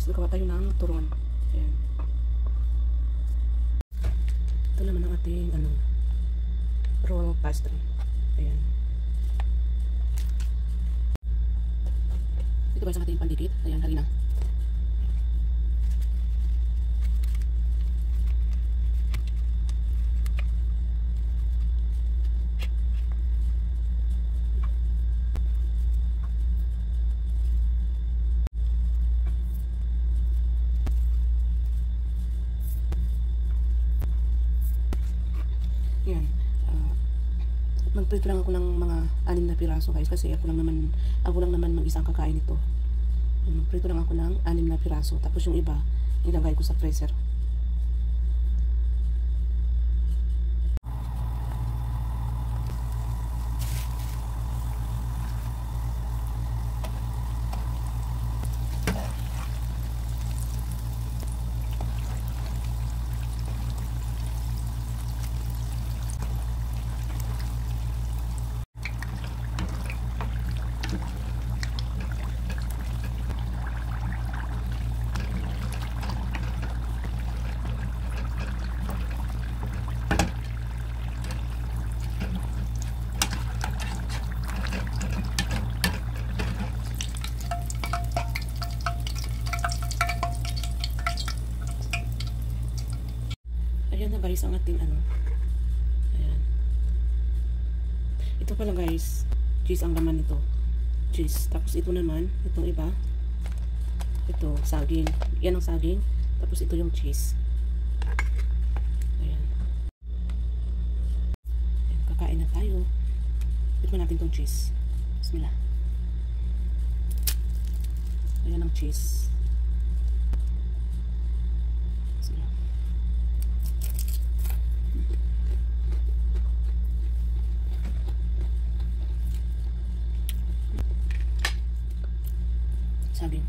gagawa tayo ng turon. Ayan. Ito naman ang ating roll pastry. Ayan. Ito guys ang ating pandikit. Ayan, harina. Yan. Magprito lang ako ng mga 6 na piraso guys kasi ako lang naman mag-isang kakain nito. Magprito lang ako ng 6 na piraso tapos yung iba ilagay ko sa freezer. Ayan na guys ang ating Ayan. Ito pala guys, cheese ang laman nito. Cheese. Tapos ito naman, itong iba. Ito, saging. Yan ang saging. Tapos ito yung cheese. Ayan. Ayan, kakain na tayo. Tikman natin itong cheese. Bismillah. Ayan ang cheese. Saging.